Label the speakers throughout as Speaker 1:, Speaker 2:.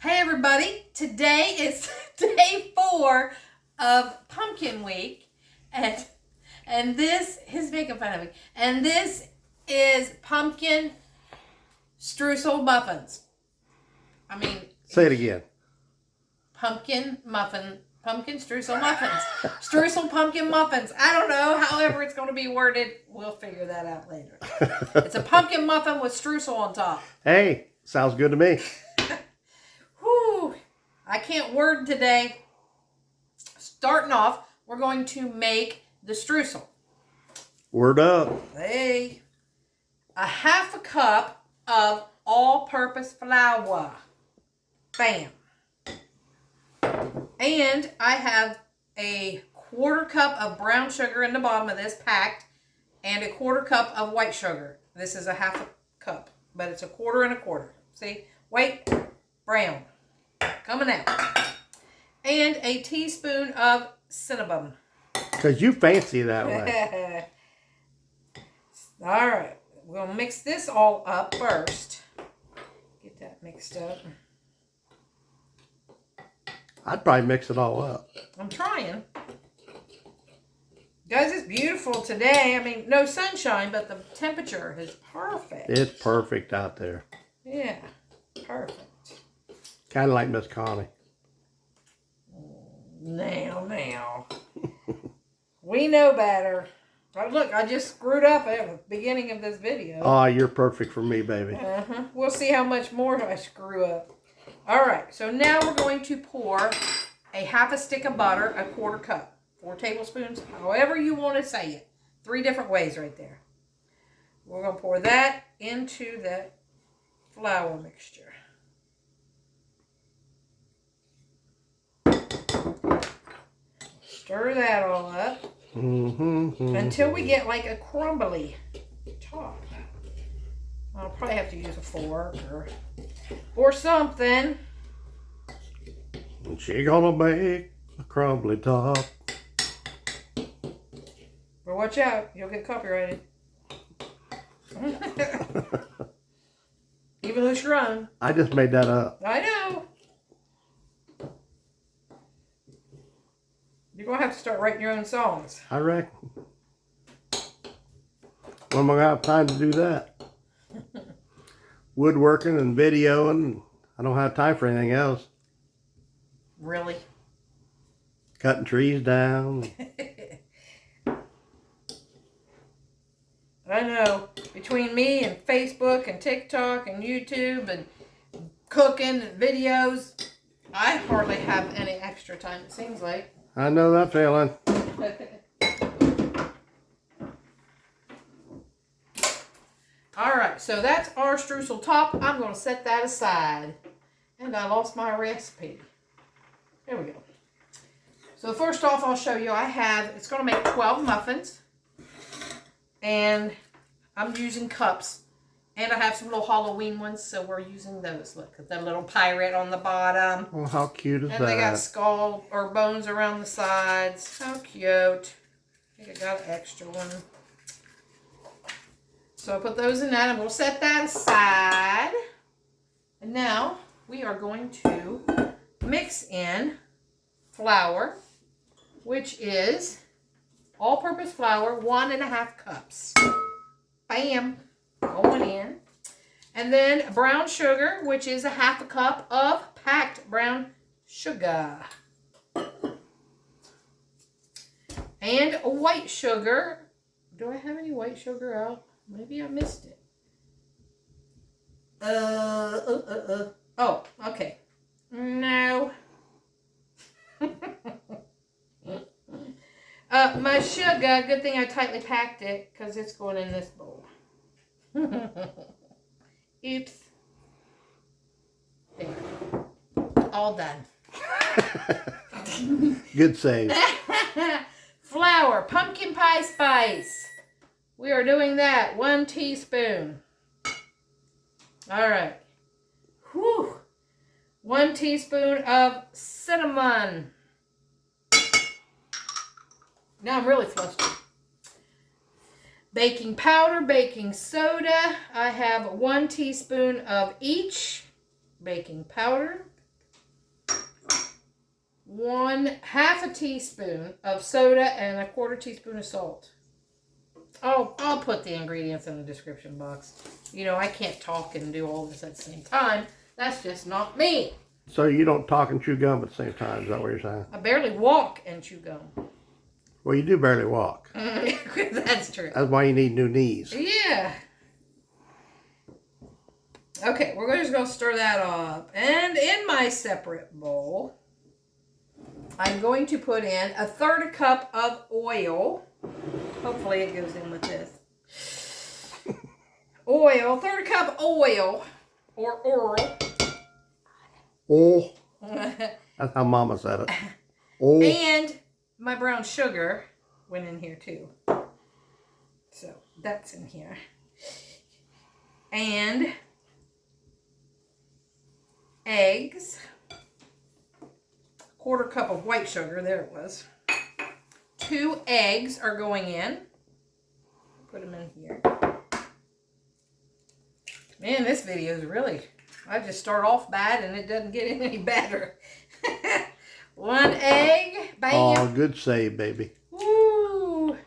Speaker 1: Hey everybody, today is day 4 of Pumpkin Week, and this, he's making fun of me, and this is pumpkin streusel muffins. I mean...
Speaker 2: Say it again.
Speaker 1: Pumpkin streusel muffins. Streusel pumpkin muffins. I don't know, however it's going to be worded, we'll figure that out later. It's a pumpkin muffin with streusel on top.
Speaker 2: Hey, sounds good to me.
Speaker 1: Whew, I can't word today. Starting off, we're going to make the streusel.
Speaker 2: Word up.
Speaker 1: Hey, a half a cup of all-purpose flour. Bam. And I have a 1/4 cup of brown sugar in the bottom of this packed and a 1/4 cup of white sugar. This is a half a cup, but it's 1/4 and 1/4. See? White, brown. Coming out. And a teaspoon of cinnamon.
Speaker 2: Because you fancy that way.
Speaker 1: All right. We'll mix this all up first. Get that mixed up.
Speaker 2: I'd probably mix it all up.
Speaker 1: I'm trying. Guys, it's beautiful today. I mean, no sunshine, but the temperature is perfect.
Speaker 2: It's perfect out there.
Speaker 1: Yeah, perfect.
Speaker 2: Kind of like Miss Connie.
Speaker 1: Now. We know better. Oh, look, I just screwed up at the beginning of this video.
Speaker 2: Oh, you're perfect for me, baby.
Speaker 1: We'll see how much more I screw up. All right, so now we're going to pour a half a stick of butter, a 1/4 cup, 4 tablespoons, however you want to say it. 3 different ways right there. We're going to pour that into that flour mixture. Stir that all up until we get like a crumbly top. I'll probably have to use a fork or something.
Speaker 2: And she gonna make a crumbly top.
Speaker 1: But watch out, you'll get copyrighted. Even though it's your own.
Speaker 2: I just made that up.
Speaker 1: I know. You're going to have to start writing your own songs.
Speaker 2: I reckon. When am I going to have time to do that? Woodworking and videoing. I don't have time for anything else.
Speaker 1: Really?
Speaker 2: Cutting trees down.
Speaker 1: I know. Between me and Facebook and TikTok and YouTube and cooking and videos, I hardly have any extra time, it seems like.
Speaker 2: I know that feeling.
Speaker 1: Alright, so that's our streusel top. I'm going to set that aside. And I lost my recipe. There we go. So first off, I'll show you. It's going to make 12 muffins. And I'm using cups. And I have some little Halloween ones, so we're using those. Look at that little pirate on the bottom.
Speaker 2: Oh, how cute is that?
Speaker 1: And they got skull or bones around the sides. How cute. I think I got an extra one. So I put those in that. I'm going to set that aside. And now we are going to mix in flour, which is all-purpose flour, 1.5 cups. Bam. Going in. And then brown sugar, which is a half a cup of packed brown sugar. And white sugar. Do I have any white sugar out? Maybe I missed it. Oh, okay. No. My sugar, good thing I tightly packed it because it's going in this bowl. Oops. There. All done.
Speaker 2: Good save.
Speaker 1: Flour, pumpkin pie spice. We are doing that. 1 teaspoon. All right. Whew. 1 teaspoon of cinnamon. Now I'm really flustered. Baking powder, baking soda. I have 1 teaspoon of each. Baking powder, 1/2 teaspoon of soda and 1/4 teaspoon of salt. Oh, I'll put the ingredients in the description box. You know, I can't talk and do all this at the same time. That's just not me.
Speaker 2: So you don't talk and chew gum at the same time, is that what you're saying?
Speaker 1: I barely walk and chew gum.
Speaker 2: Well, you do barely walk.
Speaker 1: That's true.
Speaker 2: That's why you need new knees.
Speaker 1: Yeah. Okay, we're just going to stir that up. And in my separate bowl, I'm going to put in 1/3 cup of oil. Hopefully it goes in with this. Oil, 1/3 cup oil, or oil.
Speaker 2: Oh. That's how Mama said it. Oh.
Speaker 1: And my brown sugar went in here too. So that's in here. And eggs. 1/4 cup of white sugar. There it was. 2 eggs are going in. Put them in here. Man, this video is really... I just start off bad and it doesn't get any better. 1 egg. Bam.
Speaker 2: Oh, good save, baby.
Speaker 1: Woo.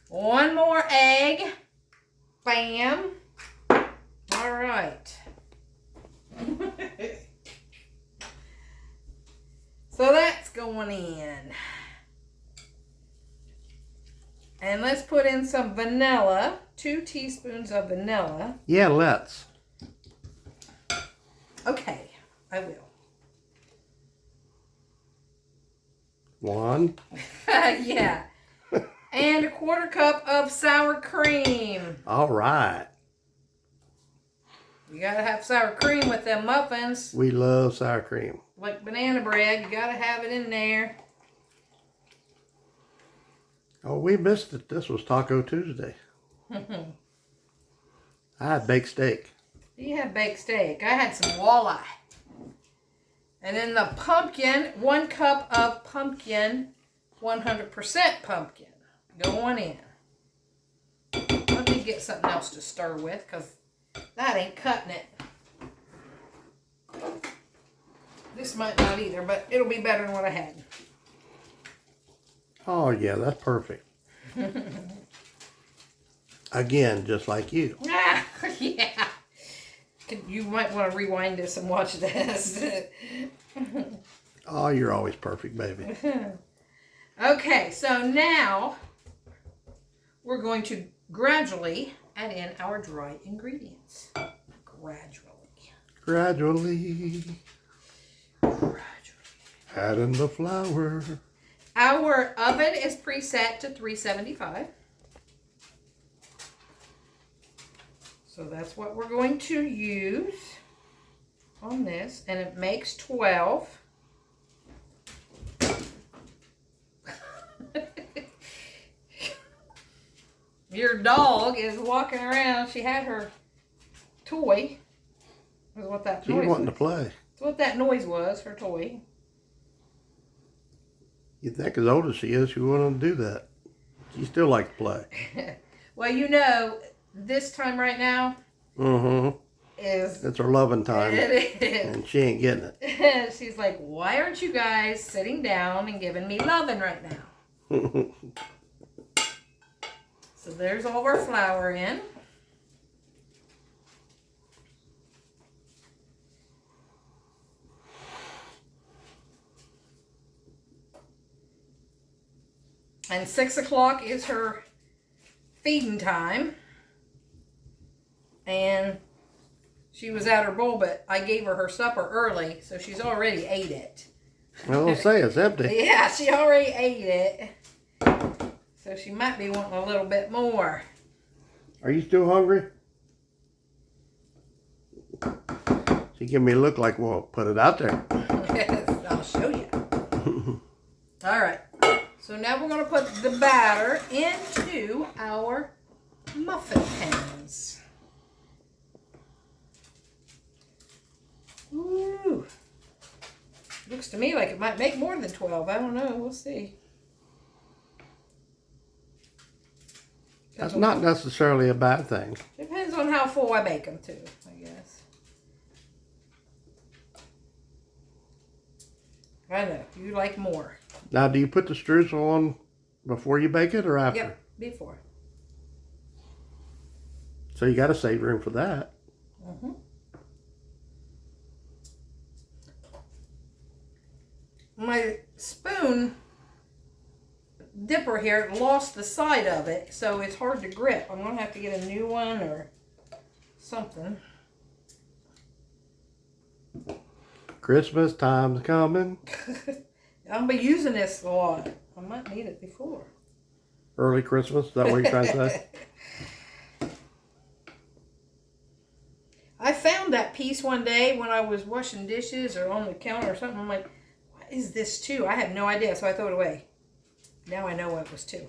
Speaker 1: 1 more egg. Bam. All right. So that's going in. And let's put in some vanilla. 2 teaspoons of vanilla.
Speaker 2: Yeah, let's.
Speaker 1: Okay, I will.
Speaker 2: 1.
Speaker 1: Yeah. And 1/4 cup of sour cream.
Speaker 2: All right.
Speaker 1: You gotta have sour cream with them muffins.
Speaker 2: We love sour cream.
Speaker 1: Like banana bread, you gotta have it in there.
Speaker 2: Oh, we missed it. This was Taco Tuesday. I had baked steak.
Speaker 1: You had baked steak. I had some walleye. And then the pumpkin, 1 cup of pumpkin, 100% pumpkin, going in. Let me get something else to stir with, because that ain't cutting it. This might not either, but it'll be better than what I had.
Speaker 2: Oh, yeah, that's perfect. Again, just like you.
Speaker 1: Ah, yeah. You might want to rewind this and watch this.
Speaker 2: Oh, you're always perfect, baby.
Speaker 1: Okay, so now we're going to gradually add in our dry ingredients. Gradually.
Speaker 2: Gradually.
Speaker 1: Gradually.
Speaker 2: Add in the flour.
Speaker 1: Our oven is preset to 375. So that's what we're going to use on this. And it makes 12. Your dog is walking around. She had her toy. That's what that
Speaker 2: She's
Speaker 1: noise
Speaker 2: wanting
Speaker 1: was.
Speaker 2: to play.
Speaker 1: That's what that noise was, her toy.
Speaker 2: You think as old as she is, she wouldn't do that. She still likes to play.
Speaker 1: Well, you know, this time right now is...
Speaker 2: It's her loving time.
Speaker 1: It is.
Speaker 2: And she ain't getting it.
Speaker 1: She's like, why aren't you guys sitting down and giving me loving right now? So there's all of our flour in. And 6 o'clock is her feeding time. And she was at her bowl, but I gave her supper early, so she's already ate it.
Speaker 2: I don't say it's empty.
Speaker 1: Yeah, she already ate it. So she might be wanting a little bit more.
Speaker 2: Are you still hungry? She gave me a look like, well, put it out there.
Speaker 1: I'll show you. All right. So now we're going to put the batter into our muffin pans. Ooh. Looks to me like it might make more than 12. I don't know. We'll see.
Speaker 2: That's not necessarily a bad thing.
Speaker 1: Depends on how full I bake them too, I guess. I know. You like more.
Speaker 2: Now, do you put the streusel on before you bake it or after?
Speaker 1: Yep, before.
Speaker 2: So you got to save room for that.
Speaker 1: Mm-hmm. My spoon dipper here lost the side of it, so it's hard to grip. I'm going to have to get a new one or something.
Speaker 2: Christmas time's coming.
Speaker 1: I'm going to be using this a lot. I might need it before.
Speaker 2: Early Christmas, is that what you're trying to say?
Speaker 1: I found that piece one day when I was washing dishes or on the counter or something. I'm like, what is this to? I had no idea, so I threw it away. Now I know what it was to.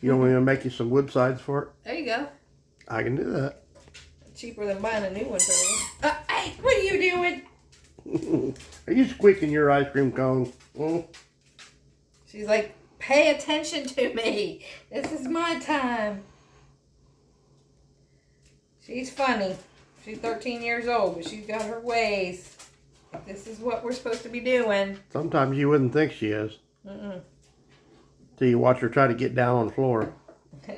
Speaker 2: You want me to make you some wood sides for it?
Speaker 1: There you go.
Speaker 2: I can do that.
Speaker 1: Cheaper than buying a new one for me. Hey, what are you doing?
Speaker 2: Are you squeaking your ice cream cone?
Speaker 1: She's like, pay attention to me. This is my time. She's funny. She's 13 years old, but she's got her ways. This is what we're supposed to be doing.
Speaker 2: Sometimes you wouldn't think she is.
Speaker 1: Mm-mm.
Speaker 2: Till you watch her try to get down on the floor.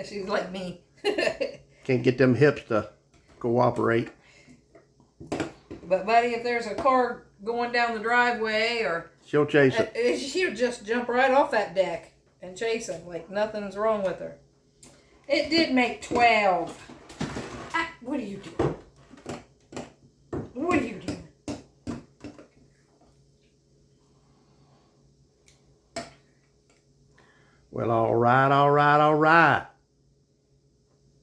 Speaker 1: She's like me.
Speaker 2: Can't get them hips to cooperate.
Speaker 1: But buddy, if there's a car going down the driveway or...
Speaker 2: She'll chase it.
Speaker 1: She'll just jump right off that deck and chase him like nothing's wrong with her. It did make 12. What are you doing? What are you doing?
Speaker 2: Well, all right, all right, all right.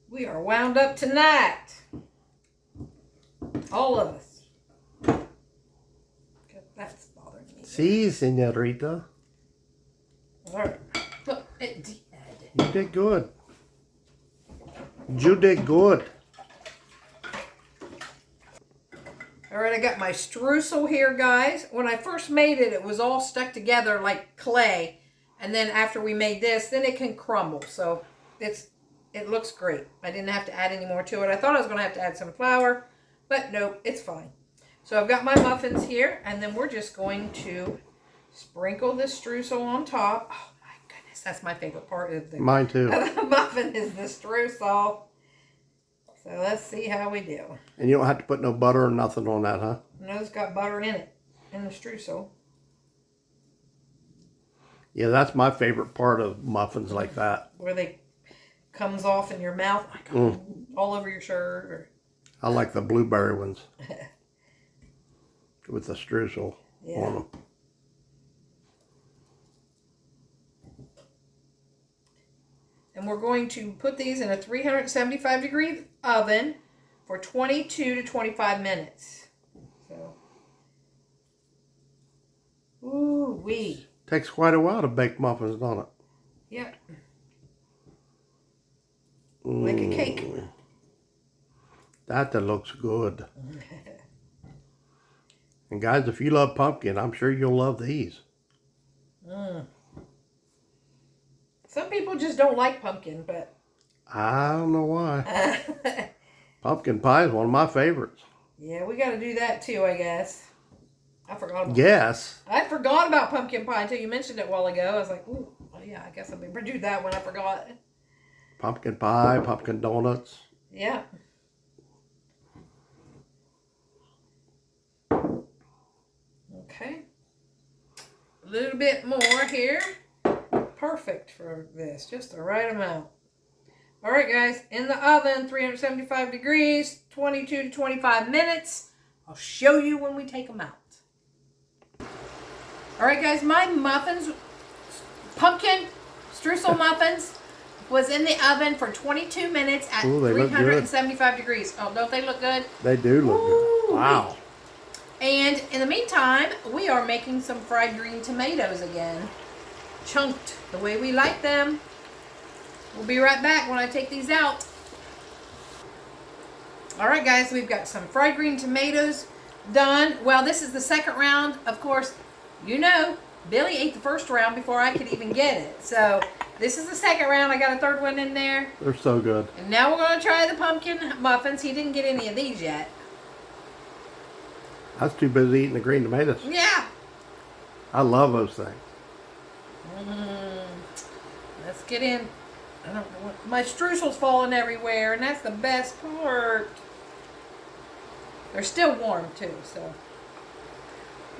Speaker 1: We are wound up tonight. All of us. That's bothering me.
Speaker 2: Si, senorita.
Speaker 1: All right. Look, it did.
Speaker 2: You did good. You did good.
Speaker 1: All right, I got my streusel here, guys. When I first made it, it was all stuck together like clay. And then after we made this, then it can crumble. So it looks great. I didn't have to add any more to it. I thought I was going to have to add some flour, but nope, it's fine. So I've got my muffins here, and then we're just going to sprinkle this streusel on top. Oh my goodness, that's my favorite part of the,
Speaker 2: Mine too.
Speaker 1: of the muffin is the streusel. So let's see how we do.
Speaker 2: And you don't have to put no butter or nothing on that, huh?
Speaker 1: No, it's got butter in it, in the streusel.
Speaker 2: Yeah, that's my favorite part of muffins like that.
Speaker 1: Where they comes off in your mouth, like all over your shirt. Or...
Speaker 2: I like the blueberry ones with the streusel on them.
Speaker 1: And we're going to put these in a 375 degree oven for 22 to 25 minutes. So, ooh wee.
Speaker 2: Takes quite a while to bake muffins, don't it?
Speaker 1: Yep. Like a cake.
Speaker 2: That looks good. And guys, if you love pumpkin, I'm sure you'll love these.
Speaker 1: Some people just don't like pumpkin, but...
Speaker 2: I don't know why. Pumpkin pie is one of my favorites.
Speaker 1: Yeah, we got to do that too, I guess. I forgot about
Speaker 2: Yes.
Speaker 1: I forgot about pumpkin pie until you mentioned it a while ago. I was like, ooh, well, yeah, I guess I better do that when I forgot.
Speaker 2: Pumpkin pie, pumpkin donuts.
Speaker 1: Yeah. Okay. A little bit more here. Perfect for this. Just the right amount. All right, guys. In the oven, 375 degrees, 22 to 25 minutes. I'll show you when we take them out. All right, guys. My muffins, pumpkin streusel muffins, was in the oven for 22 minutes at 375 degrees. Oh, don't they look good?
Speaker 2: They do look good. Wow.
Speaker 1: And in the meantime, we are making some fried green tomatoes again. Chunked the way we like them. We'll be right back when I take these out. All right, guys, we've got some fried green tomatoes done. Well, this is the second round. Of course, you know, Billy ate the first round before I could even get it. So this is the second round. I got a third one in there.
Speaker 2: They're so good.
Speaker 1: And now we're going to try the pumpkin muffins. He didn't get any of these yet.
Speaker 2: I was too busy eating the green tomatoes.
Speaker 1: Yeah.
Speaker 2: I love those things.
Speaker 1: Let's get in. I don't know what, my Struesel's falling everywhere, and that's the best part. They're still warm too, so.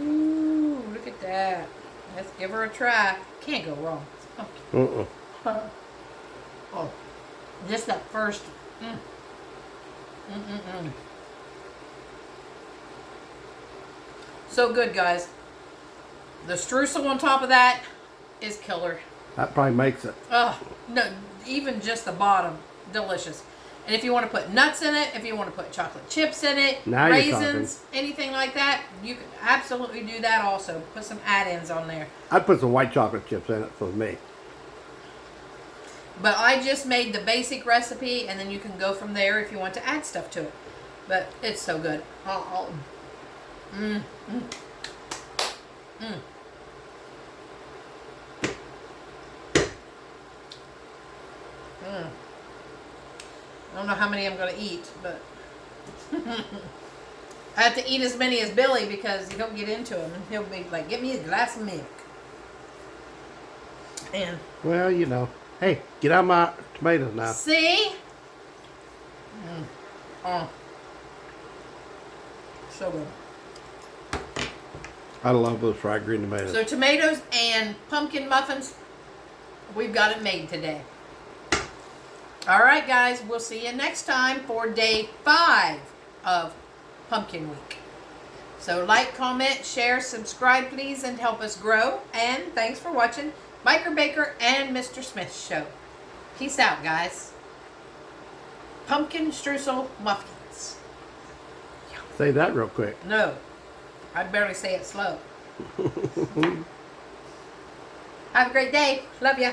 Speaker 1: Ooh, look at that. Let's give her a try. Can't go wrong. Oh, just that first. So good, guys. The streusel on top of that is killer.
Speaker 2: That probably makes it.
Speaker 1: Oh, no, even just the bottom, delicious. And if you want to put nuts in it, if you want to put chocolate chips in it,
Speaker 2: Now
Speaker 1: raisins, anything like that, you can absolutely do that also. Put some add-ins on there.
Speaker 2: I'd put some white chocolate chips in it for me.
Speaker 1: But I just made the basic recipe, and then you can go from there if you want to add stuff to it. But it's so good. I don't know how many I'm going to eat, but I have to eat as many as Billy because you don't get into him, and he'll be like, "Get me a glass of milk." And
Speaker 2: Well, you know. Hey, get out my tomatoes now.
Speaker 1: see, oh, so good.
Speaker 2: I love those fried green tomatoes.
Speaker 1: So tomatoes and pumpkin muffins, we've got it made today. All right, guys, we'll see you next time for day 5 of Pumpkin Week. So like, comment, share, subscribe, please, and help us grow. And thanks for watching Biker Baker and Mr. Smith's show. Peace out, guys. Pumpkin streusel muffins.
Speaker 2: Say that real quick.
Speaker 1: No, I'd barely say it slow. Have a great day. Love ya.